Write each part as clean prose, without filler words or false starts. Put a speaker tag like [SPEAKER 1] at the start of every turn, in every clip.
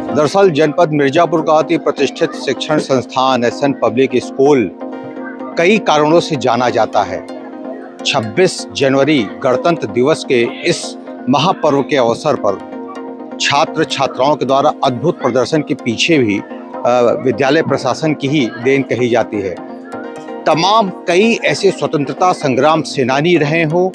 [SPEAKER 1] दरअसल जनपद मिर्जापुर का अति प्रतिष्ठित शिक्षण संस्थान एसएन पब्लिक स्कूल कई कारणों से जाना जाता है। 26 जनवरी गणतंत्र दिवस के इस महापर्व के अवसर पर छात्र छात्राओं के द्वारा अद्भुत प्रदर्शन के पीछे भी विद्यालय प्रशासन की ही देन कही जाती है। तमाम कई ऐसे स्वतंत्रता संग्राम सेनानी रहे हों,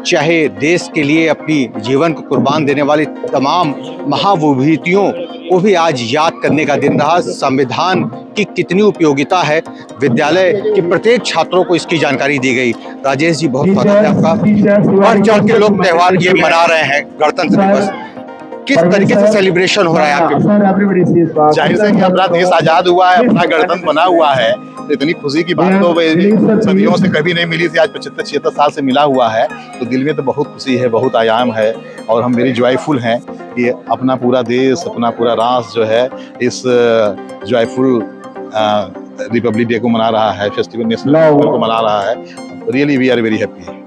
[SPEAKER 1] चाहे देश के लिए अपनी जीवन को कुर्बान देने वाली तमाम महाविभूतियों को भी आज याद करने का दिन रहा। संविधान की कितनी उपयोगिता है, विद्यालय के प्रत्येक छात्रों को इसकी जानकारी दी गई। राजेश जी, बहुत स्वागत है आपका। बढ़ चढ़ के लोग त्योहार ये मना रहे हैं गणतंत्र दिवस, किस तरीके से सेलिब्रेशन हो रहा है आपके?
[SPEAKER 2] जाहिर है कि हमारा देश आजाद हुआ है, अपना गणतंत्र बना हुआ है, तो इतनी खुशी की बात तो सदियों से कभी नहीं मिली थी। आज 75-76 साल से मिला हुआ है, तो दिल में तो बहुत खुशी है, बहुत आयाम है और हम वेरी जॉयफुल हैं कि अपना पूरा देश, अपना पूरा राष्ट्र जो है इस जॉयफुल रिपब्लिक डे को मना रहा है, फेस्टिवल नेशनल को मना रहा है। Really we are very happy.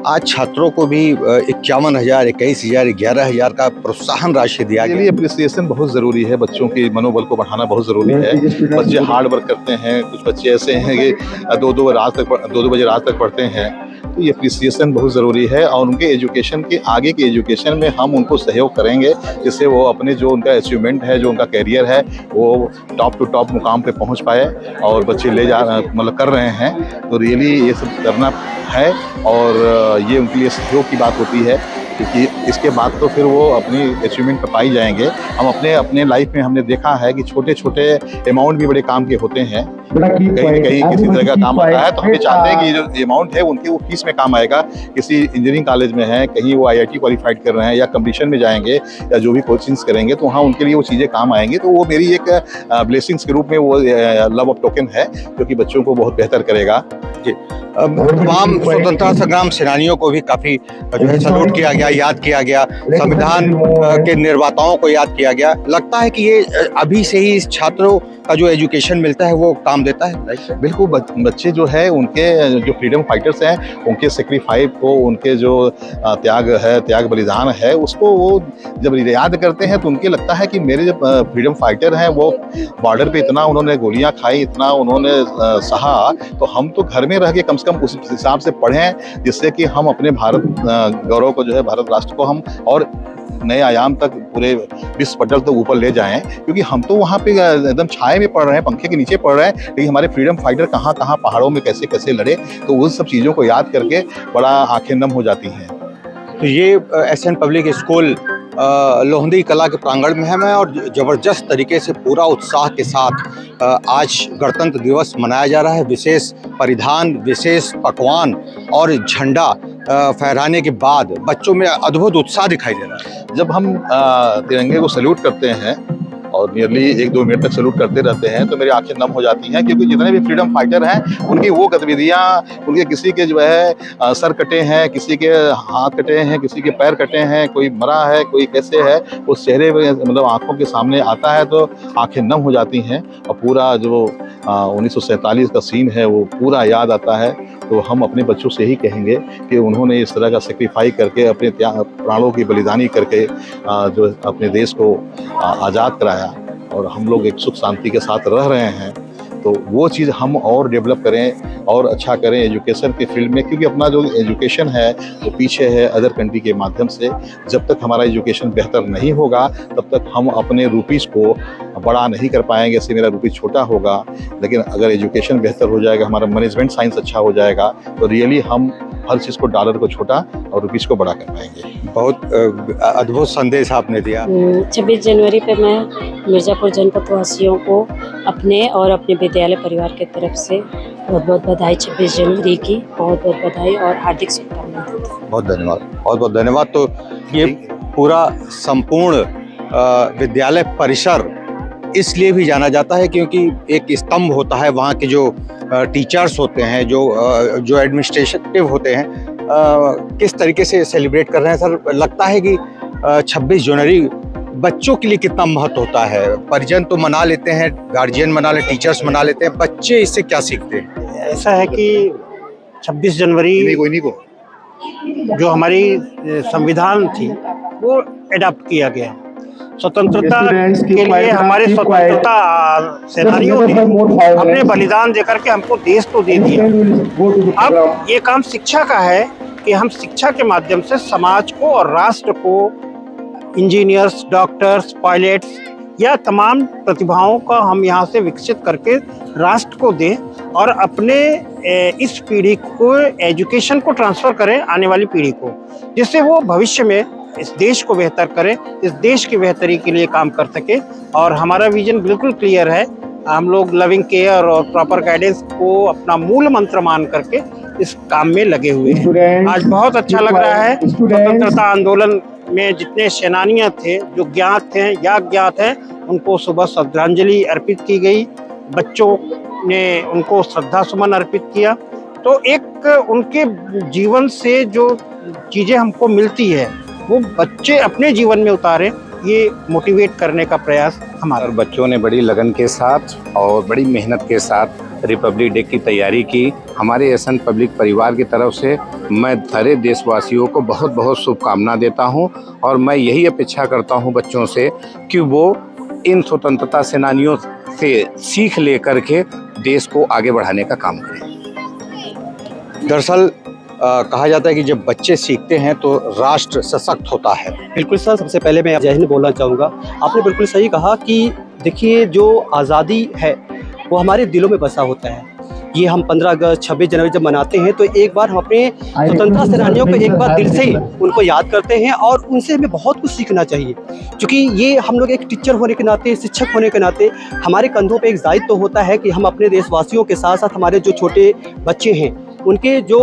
[SPEAKER 1] आज छात्रों को भी 51,000, 21,000, 11,000 का प्रोत्साहन राशि दिया गया।
[SPEAKER 2] अप्रिसिएशन बहुत ज़रूरी है, बच्चों के मनोबल को बढ़ाना बहुत ज़रूरी है। बच्चे हार्ड वर्क करते हैं, कुछ बच्चे ऐसे हैं कि 2-2 बजे रात तक पढ़ते हैं, तो ये अप्रिसिएशन बहुत ज़रूरी है और उनके एजुकेशन के आगे के एजुकेशन में हम उनको सहयोग करेंगे, जिससे वो अपने जो उनका अचीवमेंट है, जो उनका करियर है, वो टॉप टू टॉप मुकाम पे पहुंच पाए। और बच्चे मतलब कर रहे हैं, तो रियली ये सब करना है और ये उनके लिए सहयोग की बात होती है, क्योंकि इसके बाद तो फिर वो अपनी अचीवमेंट पर पाई जाएंगे। हम अपने लाइफ में हमने देखा है कि छोटे छोटे अमाउंट भी बड़े काम के होते हैं, कहीं न कहीं किसी तरह का काम आता है, तो हम ये चाहते हैं कि जो अमाउंट है उनके वो फीस में काम आएगा। किसी इंजीनियरिंग कॉलेज में है, कहीं वो IIT क्वालिफाइड कर रहे हैं या कंपटीशन में जाएंगे या जो भी कोचिंग्स करेंगे, तो वहाँ उनके लिए वो चीज़ें काम आएंगी। तो वो मेरी एक ब्लेसिंग्स के रूप में वो लव ऑफ टोकन है, जो कि बच्चों को बहुत बेहतर करेगा।
[SPEAKER 1] जी, तमाम स्वतंत्रता संग्राम सेनानियों को भी काफी जो है सैल्यूट किया गया, याद किया गया, संविधान के निर्माताओं को याद किया गया। लगता है कि ये अभी से ही छात्रों का जो एजुकेशन मिलता है वो काम देता है।
[SPEAKER 2] बिल्कुल, बच्चे जो है उनके जो फ्रीडम फाइटर्स हैं, उनके सेक्रीफाइस को, उनके जो त्याग बलिदान है, उसको वो जब याद करते हैं तो उनके लगता है कि मेरे जो फ्रीडम फाइटर हैं वो बॉर्डर पे इतना उन्होंने गोलियां खाई, इतना उन्होंने सहा, तो हम तो घर में रह के कम से कम उस हिसाब से पढ़ें, जिससे कि हम अपने भारत गौरव को जो है, भारत राष्ट्र को हम और नए आयाम तक पूरे विश्व पटल तक ऊपर ले जाएं। क्योंकि हम तो वहाँ पे एकदम छाए में पढ़ रहे हैं, पंखे के नीचे पढ़ रहे हैं, लेकिन हमारे फ्रीडम फाइटर कहाँ कहाँ पहाड़ों में कैसे कैसे लड़े, तो उन सब चीज़ों को याद करके बड़ा आंखें नम हो जाती हैं।
[SPEAKER 1] तो ये एसएन पब्लिक स्कूल लोहंदी कला के प्रांगण में है मैं, और ज़बरदस्त तरीके से पूरा उत्साह के साथ आज गणतंत्र दिवस मनाया जा रहा है। विशेष परिधान, विशेष पकवान और झंडा फहराने के बाद बच्चों में अद्भुत उत्साह दिखाई दे रहा है।
[SPEAKER 2] जब हम तिरंगे को सैल्यूट करते हैं और नियरली 1-2 मिनट तक सैल्यूट करते रहते हैं, तो मेरी आंखें नम हो जाती हैं, क्योंकि जितने भी फ्रीडम फाइटर हैं उनकी वो गतिविधियाँ, उनके किसी के जो है सर कटे हैं, किसी के हाथ कटे हैं, किसी के पैर कटे हैं, कोई मरा है, कोई कैसे है, उस चेहरे पे मतलब आंखों के सामने आता है तो आंखें नम हो जाती हैं और पूरा जो 1947 का सीन है वो पूरा याद आता है। तो हम अपने बच्चों से ही कहेंगे कि उन्होंने इस तरह का सेक्रीफाइस करके, अपने प्राणों की बलिदानी करके जो अपने देश को आज़ाद कराया और हम लोग एक सुख शांति के साथ रह रहे हैं, तो वो चीज़ हम और डेवलप करें और अच्छा करें एजुकेशन के फील्ड में, क्योंकि अपना जो एजुकेशन है वो पीछे है अदर कंट्री के माध्यम से। जब तक हमारा एजुकेशन बेहतर नहीं होगा तब तक हम अपने रुपीज़ को बड़ा नहीं कर पाएंगे। इससे मेरा रुपीज़ छोटा होगा, लेकिन अगर एजुकेशन बेहतर हो जाएगा, हमारा मैनेजमेंट साइंस अच्छा हो जाएगा, तो रियली हम हर चीज़ को, डॉलर को छोटा और रुपीज़ को बड़ा कर पाएंगे।
[SPEAKER 1] बहुत अद्भुत संदेश आपने दिया।
[SPEAKER 3] 26 जनवरी पे मैं मिर्ज़ापुर जनपद वासियों को अपने और अपने विद्यालय परिवार की तरफ से बहुत बहुत बधाई। 26 जनवरी की बहुत बहुत बधाई और हार्दिक शुभकामनाएं।
[SPEAKER 1] बहुत धन्यवाद, बहुत बहुत धन्यवाद। तो ये पूरा संपूर्ण विद्यालय परिसर इसलिए भी जाना जाता है क्योंकि एक स्तंभ होता है, वहाँ के जो टीचर्स होते हैं, जो एडमिनिस्ट्रेटिव होते हैं, किस तरीके से सेलिब्रेट कर रहे हैं। सर, लगता है कि 26 जनवरी बच्चों के लिए कितना महत्व होता है? परिजन तो मना लेते हैं, गार्जियन मना ले, टीचर्स मना लेते हैं, बच्चे इससे क्या सीखते हैं?
[SPEAKER 4] ऐसा है कि 26 जनवरी जो हमारी संविधान थी वो एडॉप्ट किया गया। स्वतंत्रता के लिए हमारे स्वतंत्रता सेनानियों ने अपने बलिदान देकर के हमको देश को दे दिया। अब ये काम शिक्षा का है कि हम शिक्षा के माध्यम से समाज को और राष्ट्र को इंजीनियर्स, डॉक्टर्स, पायलट्स या तमाम प्रतिभाओं का हम यहाँ से विकसित करके राष्ट्र को दें और अपने इस पीढ़ी को एजुकेशन को ट्रांसफ़र करें आने वाली पीढ़ी को, जिससे वो भविष्य में इस देश को बेहतर करें, इस देश की बेहतरी के लिए काम कर सके। और हमारा विजन बिल्कुल क्लियर है। हम लोग लविंग केयर और प्रॉपर गाइडेंस को अपना मूल मंत्र मान करके इस काम में लगे हुए हैं। आज बहुत अच्छा लग रहा है। स्वतंत्रता आंदोलन में जितने सेनानियां थे, जो ज्ञात थे या अज्ञात हैं, उनको सुबह श्रद्धांजलि अर्पित की गई। बच्चों ने उनको श्रद्धा सुमन अर्पित किया। तो एक उनके जीवन से जो चीज़ें हमको मिलती है वो बच्चे अपने जीवन में उतारें, ये मोटिवेट करने का प्रयास हमारा।
[SPEAKER 5] बच्चों ने बड़ी लगन के साथ और बड़ी मेहनत के साथ रिपब्लिक डे की तैयारी की। हमारे एसएन पब्लिक परिवार की तरफ से मैं सारे देशवासियों को बहुत बहुत शुभकामना देता हूं और मैं यही अपेक्षा करता हूं बच्चों से कि वो इन स्वतंत्रता सेनानियों से सीख लेकर के देश को आगे बढ़ाने का काम करें।
[SPEAKER 1] दरअसल कहा जाता है कि जब बच्चे सीखते हैं तो राष्ट्र सशक्त होता है।
[SPEAKER 6] बिल्कुल सर, सबसे पहले मैं जय हिंद बोलना चाहूँगा। आपने बिल्कुल सही कहा कि देखिए जो आज़ादी है वो हमारे दिलों में बसा होता है। ये हम 15 अगस्त 26 जनवरी जब मनाते हैं तो एक बार हम अपने स्वतंत्रता सेनानियों को एक बार दिल से उनको याद करते हैं और उनसे हमें बहुत कुछ सीखना चाहिए, क्योंकि ये हम लोग एक टीचर होने के नाते, शिक्षक होने के नाते हमारे कंधों पे एक दायित्व तो होता है कि हम अपने देशवासियों के साथ साथ हमारे जो छोटे बच्चे हैं उनके जो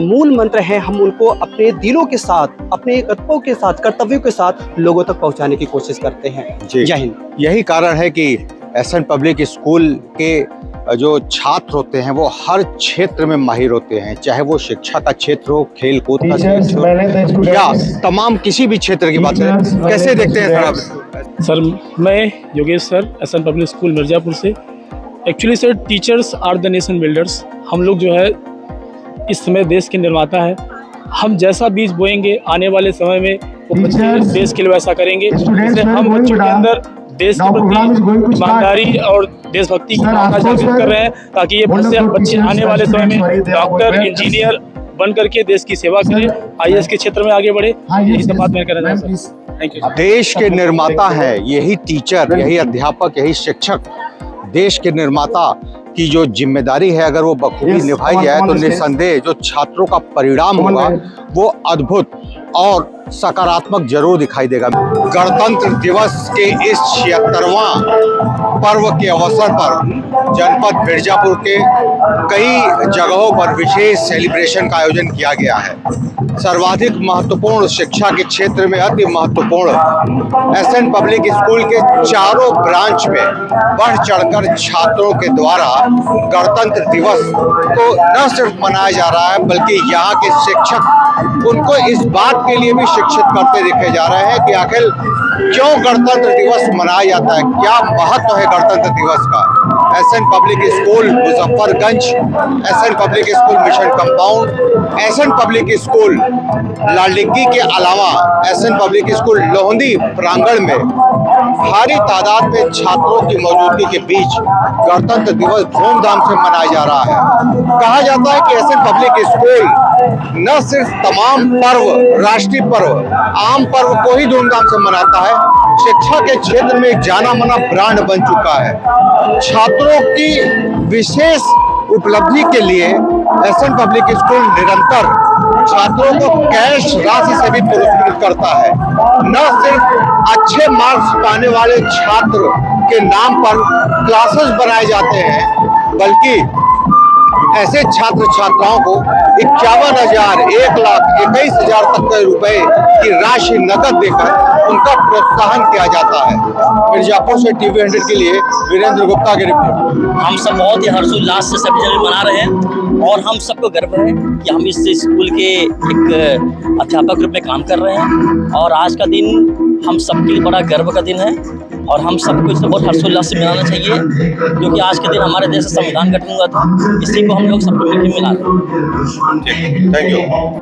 [SPEAKER 6] मूल मंत्र हैं हम उनको अपने दिलों के साथ, अपने कर्तव्यों के साथ, कर्तव्यों के साथ लोगों तक पहुंचाने की कोशिश करते हैं। जय हिंद।
[SPEAKER 1] यही कारण है कि एसएन पब्लिक स्कूल के जो छात्र होते हैं वो हर क्षेत्र में माहिर होते हैं, चाहे वो शिक्षा का क्षेत्र हो, खेल कूद का क्षेत्र हो या तमाम किसी भी क्षेत्र की बात करें। कैसे देखते हैं सर आप?
[SPEAKER 7] सर मैं Yogesh sir, SN public school Mirzapur से। Actually sir teachers are the nation builders. हम लोग जो है इस समय देश के निर्माता है। हम जैसा बीज बोएंगे आने वाले समय में वो बच्चे देश के लिए वैसा करेंगे। इसलिए हम बच्चों के अंदर देश के प्रति ईमानदारी और देशभक्ति की भावना जागृत कर रहे हैं, ताकि ये बच्चे आने वाले समय में डॉक्टर, इंजीनियर बन करके देश की सेवा करें, आईएएस के क्षेत्र में आगे बढ़े। यही सब बात मैं कहना चाहता हूं। Thank you.
[SPEAKER 1] देश के निर्माता हैं यही टीचर, यही अध्यापक, यही शिक्षक। देश के निर्माता की जो जिम्मेदारी है अगर वो बखूबी निभाई जाए तो निस्संदेह जो छात्रों का परिणाम होगा वो अद्भुत और सकारात्मक जरूर दिखाई देगा। गणतंत्र दिवस के इस 76वां पर्व के अवसर पर जनपद मिर्जापुर के कई जगहों पर विशेष सेलिब्रेशन का आयोजन किया गया है। सर्वाधिक महत्वपूर्ण शिक्षा के क्षेत्र में अति महत्वपूर्ण एसएन पब्लिक स्कूल के चारों ब्रांच में बढ़ चढ़कर छात्रों के द्वारा गणतंत्र दिवस को न सिर्फ मनाया जा रहा है बल्कि यहाँ के शिक्षक उनको इस बात के लिए भी शिक्षित करते देखे जा रहे हैं कि आखिर क्यों गणतंत्र दिवस मनाया जाता है, क्या महत्व है गणतंत्र दिवस का। SN public school Muzaffarganj, SN public school mission compound, SN public school Laldiggi के अलावा एसएन पब्लिक स्कूल लोहंदी प्रांगण में भारी तादाद में छात्रों की मौजूदगी के बीच गणतंत्र दिवस धूमधाम से मनाया जा रहा है। कहा जाता है कि एसएन पब्लिक स्कूल न सिर्फ तमाम पर्व, राष्ट्रीय पर्व, आम पर्व को ही धूमधाम से मनाता है, शिक्षा के क्षेत्र में एक जाना माना ब्रांड बन चुका है। छात्रों की विशेष उपलब्धि के लिए एसएन पब्लिक स्कूल निरंतर छात्रों को कैश राशि से भी पुरस्कृत करता है। न सिर्फ अच्छे मार्क्स पाने वाले छात्र के नाम पर क्लासेस बनाए जाते हैं बल्कि ऐसे छात्र छात्राओं को 51,000, 1,21,000 तक के रुपए की राशि नकद देकर उनका प्रोत्साहन किया जाता है। मिर्जापुर से टीवी 100 के लिए वीरेंद्र गुप्ता की रिपोर्ट।
[SPEAKER 8] हम सब बहुत ही हर्षोल्लास से 26 जनवरी मना रहे हैं और हम सबको गर्व है कि हम इस स्कूल के एक अध्यापक रूप में काम कर रहे हैं और आज का दिन हम सबके लिए बड़ा गर्व का दिन है और हम सबको इसे बहुत हर्षोल्लास से मनाना चाहिए, क्योंकि आज के दिन हमारे देश का संविधान गठन हुआ था, इसी को हम लोग सबको मिलकर मिला रहे हैं।
[SPEAKER 1] Thank you.